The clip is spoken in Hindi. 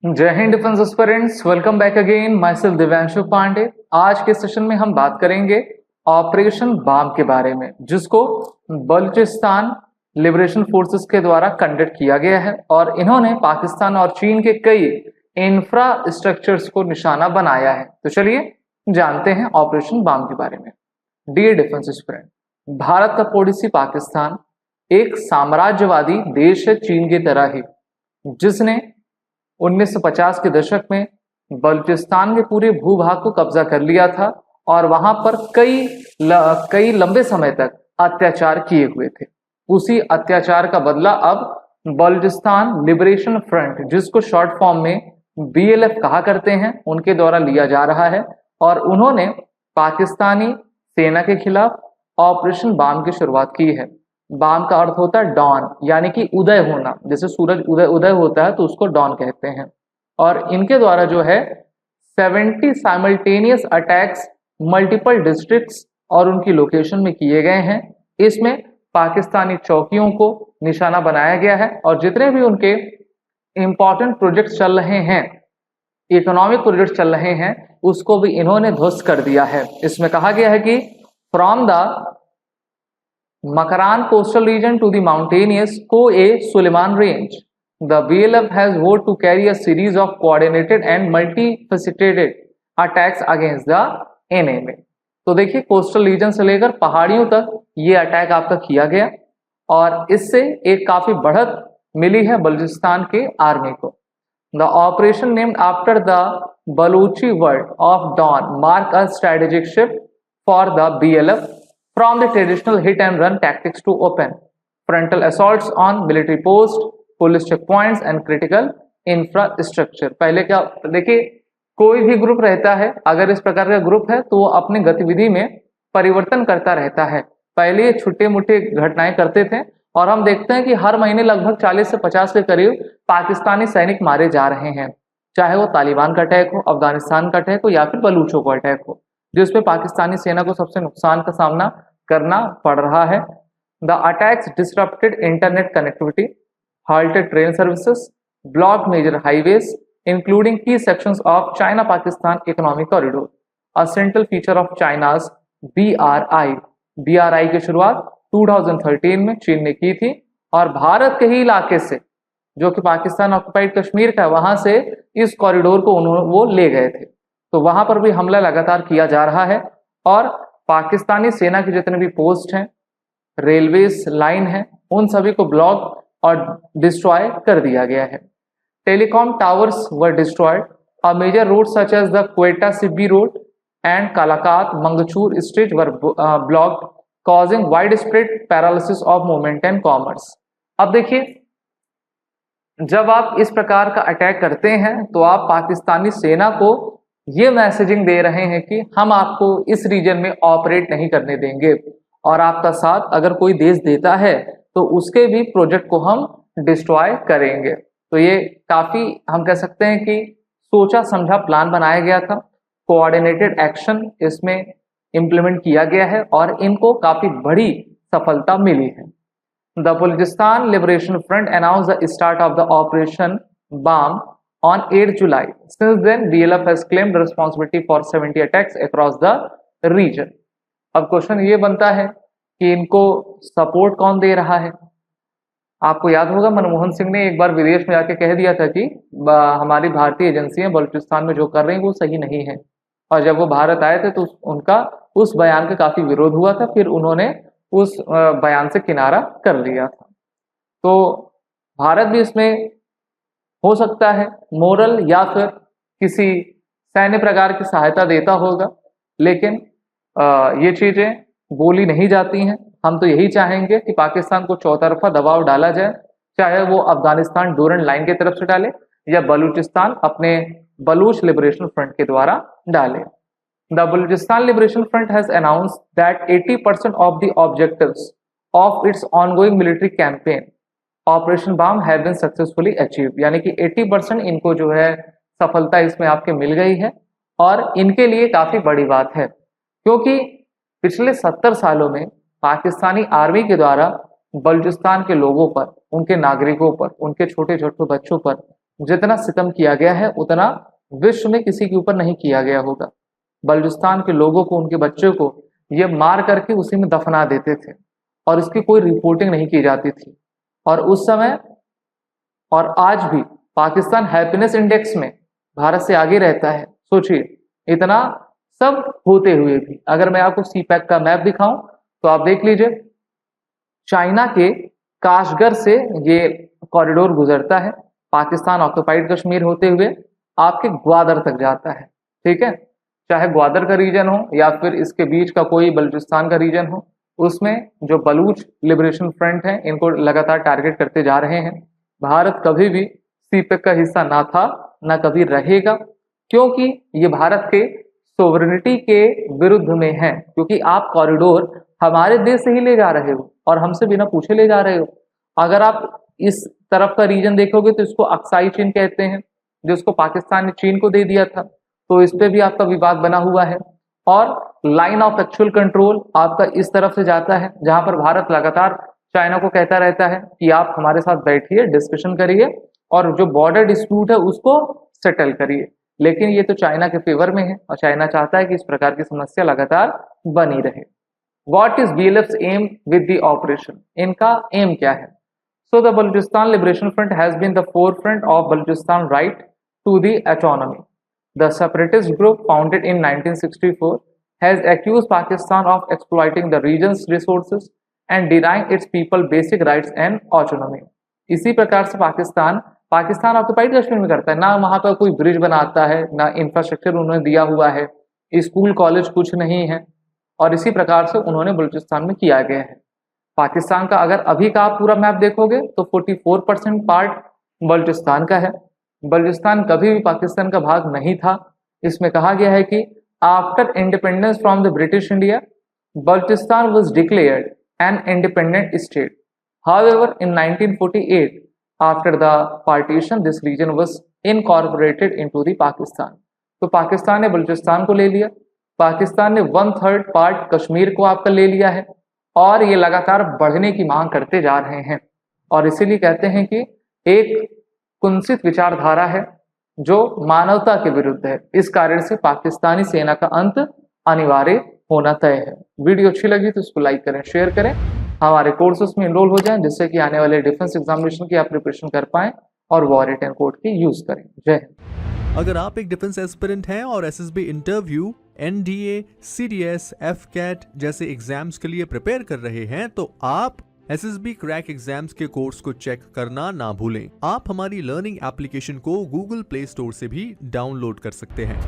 जय हिंद defence aspirants, welcome back again. Myself Divyanshu Pandey. आज के सेशन में हम बात करेंगे ऑपरेशन बाम के बारे में, जिसको बलूचिस्तान लिबरेशन फोर्सेस के द्वारा कंडक्ट किया गया है और इन्होंने पाकिस्तान और चीन के कई इंफ्रास्ट्रक्चर्स को निशाना बनाया है। तो चलिए जानते हैं ऑपरेशन बाम के बारे में। डियर डिफेंस एस्पिरेंट, भारत का पड़ोसी पाकिस्तान एक साम्राज्यवादी देश है, चीन की तरह ही, जिसने 1950 के दशक में बलूचिस्तान के पूरे भूभाग को कब्जा कर लिया था और वहां पर कई लंबे समय तक अत्याचार किए हुए थे। उसी अत्याचार का बदला अब बलूचिस्तान लिबरेशन फ्रंट, जिसको शॉर्ट फॉर्म में बीएलएफ कहा करते हैं, उनके द्वारा लिया जा रहा है और उन्होंने पाकिस्तानी सेना के खिलाफ ऑपरेशन बाम की शुरुआत की है। बाम का अर्थ होता है डॉन, यानी कि उदय होना। जैसे सूरज उदय होता है तो उसको डॉन कहते हैं। और इनके द्वारा जो है 70 साइमल्टेनियस अटैक्स मल्टीपल डिस्ट्रिक्ट्स और उनकी लोकेशन में किए गए हैं। इसमें पाकिस्तानी चौकियों को निशाना बनाया गया है और जितने भी उनके इंपॉर्टेंट प्रोजेक्ट्स चल रहे हैं, इकोनॉमिक प्रोजेक्ट चल रहे हैं, उसको भी इन्होंने ध्वस्त कर दिया है। इसमें कहा गया है कि from the Makaran coastal region to the mountainous Koh-e Suleiman range, the BLF has vowed to carry a series of coordinated and multifaceted attacks against the enemy। तो देखिए, कोस्टल रीजन से लेकर पहाड़ियों तक ये अटैक आपका किया गया और इससे एक काफी बढ़त मिली है बलूचिस्तान के आर्मी को। The operation named after the Baluchi word of dawn mark a strategic shift for the BLF from the traditional hit and run tactics to open frontal assaults on military posts, police checkpoints and critical infrastructure। पहले क्या देखिए, कोई भी ग्रुप रहता है, अगर इस प्रकार का ग्रुप है तो वो अपनी गतिविधि में परिवर्तन करता रहता है। पहले ये छोटे मोटे घटनाएं करते थे और हम देखते हैं कि हर महीने लगभग 40 से 50 के करीब पाकिस्तानी सैनिक मारे जा रहे हैं, चाहे वो तालिबान का अटैक हो, अफगानिस्तान का अटैक हो या फिर बलूचों का अटैक हो, जिसमें पाकिस्तानी सेना को सबसे नुकसान का सामना करना पड़ रहा है। The attacks disrupted internet connectivity, halted train services, block major highways including key sections of China Pakistan economic corridor, a central feature of China's BRI की शुरुआत 2013 में चीन ने की थी और भारत के ही इलाके से, जो कि पाकिस्तान ऑक्युपाइड कश्मीर का है, वहां से इस कॉरिडोर को वो ले गए थे। तो वहां पर भी हमला लगातार किया जा रहा है और पाकिस्तानी सेना के जितने भी पोस्ट हैं, रेलवेज लाइन है, उन सभी को ब्लॉक और डिस्ट्रॉय कर दिया गया है। Telecom towers were destroyed, a major road such as the Quetta Sibi road and Kalat Mangochar street were blocked, causing widespread paralysis of movement and commerce. अब देखिए, जब आप इस प्रकार का अटैक करते हैं तो आप पाकिस्तानी सेना को ये मैसेजिंग दे रहे हैं कि हम आपको इस रीजन में ऑपरेट नहीं करने देंगे और आपका साथ अगर कोई देश देता है तो उसके भी प्रोजेक्ट को हम डिस्ट्रॉय करेंगे। तो ये काफी, हम कह सकते हैं कि सोचा समझा प्लान बनाया गया था, कोऑर्डिनेटेड एक्शन इसमें इंप्लीमेंट किया गया है और इनको काफी बड़ी सफलता मिली है। The Balochistan liberation front announce the start of the operation Baam on 8 July. Since then, BLF has claimed responsibility for 70 attacks across the region. अब क्वेश्चन ये बनता है कि इनको सपोर्ट कौन दे रहा है। आपको याद होगा, मनमोहन सिंह ने एक बार विदेश में जाके कह दिया था कि हमारी भारतीय एजेंसियां बलूचिस्तान में जो कर रही हैं वो सही नहीं है, और जब वो भारत आए थे तो उनका उस बयान का काफी विरोध हुआ था, फिर उन्होंने उस बयान से किनारा कर लिया था। तो भारत भी इसमें हो सकता है मोरल या फिर किसी सैन्य प्रकार की सहायता देता होगा, लेकिन ये चीजें बोली नहीं जाती हैं। हम तो यही चाहेंगे कि पाकिस्तान को चौतरफा दबाव डाला जाए, चाहे वो अफगानिस्तान डोरंड लाइन की तरफ से डाले या बलूचिस्तान अपने बलूच लिबरेशन फ्रंट के द्वारा डाले। The Balochistan liberation front has announced that 80% of the objectives of its ongoing military campaign operation Baam have been successfully achieve, यानी कि 80% इनको जो है सफलता इसमें आपके मिल गई है और इनके लिए काफी बड़ी बात है, क्योंकि पिछले 70 सालों में पाकिस्तानी आर्मी के द्वारा बलूचिस्तान के लोगों पर, उनके नागरिकों पर, उनके छोटे छोटे बच्चों पर जितना सितम किया गया है उतना विश्व में किसी के ऊपर नहीं किया गया होगा। बलूचिस्तान के लोगों को, उनके बच्चों को ये मार करके उसी में दफना देते थे और इसकी कोई रिपोर्टिंग नहीं की जाती थी। और उस समय और आज भी पाकिस्तान हैप्पीनेस इंडेक्स में भारत से आगे रहता है। सोचिए, इतना सब होते हुए भी अगर मैं आपको सीपैक का मैप दिखाऊं तो आप देख लीजिए, चाइना के काशगर से ये कॉरिडोर गुजरता है, पाकिस्तान ऑक्युपाइड कश्मीर होते हुए आपके ग्वादर तक जाता है। ठीक है, चाहे ग्वादर का रीजन हो या फिर इसके बीच का कोई बलूचिस्तान का रीजन हो, उसमें जो बलूच लिबरेशन फ्रंट है इनको लगातार टारगेट करते जा रहे हैं। भारत कभी भी सीपैक का हिस्सा ना था, ना कभी रहेगा, क्योंकि ये भारत के सोवरेनिटी के विरुद्ध में है। क्योंकि आप कॉरिडोर हमारे देश से ही ले जा रहे हो और हमसे बिना पूछे ले जा रहे हो। अगर आप इस तरफ का रीजन देखोगे तो इसको अक्साई चीन कहते हैं, जिसको पाकिस्तान ने चीन को दे दिया था, तो इस पे भी आपका विवाद बना हुआ है। और लाइन ऑफ एक्चुअल कंट्रोल आपका इस तरफ से जाता है, जहां पर भारत लगातार चाइना को कहता रहता है कि आप हमारे साथ बैठिए, डिस्कशन करिए और जो बॉर्डर डिस्प्यूट है उसको सेटल करिए। लेकिन ये तो चाइना के फेवर में है और चाइना चाहता है कि इस प्रकार की समस्या लगातार बनी रहे। What is BLF's aim with the operation? इनका एम क्या है? So the Balochistan Liberation Front has been the forefront of Balochistan right to the autonomy. The separatist group founded in 1964 has accused Pakistan of exploiting the region's resources and denying its people basic rights and autonomy. इसी प्रकार से पाकिस्तान ऑक्युपाइड कश्मीर में करता है, ना वहां पर कोई ब्रिज बनाता है, ना इंफ्रास्ट्रक्चर उन्होंने दिया हुआ है, स्कूल कॉलेज कुछ नहीं है। और इसी प्रकार से उन्होंने बलूचिस्तान में किया गया है। पाकिस्तान का अगर अभी का आप पूरा मैप देखोगे तो 44% पार्ट बलूचिस्तान का है। बलूचिस्तान कभी भी पाकिस्तान का भाग नहीं था। इसमें कहा गया है कि after independence from the British India, Balochistan was declared an independent state. However in 1948 after the partition this region was incorporated into the Pakistan. तो पाकिस्तान ने बलूचिस्तान को ले लिया, पाकिस्तान ने 1/3 पार्ट कश्मीर को आपका ले लिया है और ये लगातार बढ़ने की मांग करते जा रहे हैं। और इसीलिए कहते हैं कि एक कुंसित विचारधारा है जो मानवता के विरुद्ध है। इस कारण से पाकिस्तानी सेना का अंत अनिवार्य होना तय है। वीडियो अच्छी लगी तो इसको लाइक करें, शेयर करें, हमारे कोर्सेस में इनरोल हो जाएं, जिससे कि आने वाले डिफेंस एग्जामिनेशन की आप प्रिपरेशन कर पाएं और वॉर रिटन कोड की यूज करें। जय हिंद। अगर आप एक डिफेंस एस्पिरेंट हैं और SSB interview, NDA, CDS, AFCAT जैसे एग्जाम्स के लिए प्रिपेयर कर रहे हैं तो आप एसएसबी क्रैक एग्जाम्स के कोर्स को चेक करना ना भूलें। आप हमारी लर्निंग एप्लीकेशन को गूगल प्ले स्टोर से भी डाउनलोड कर सकते हैं।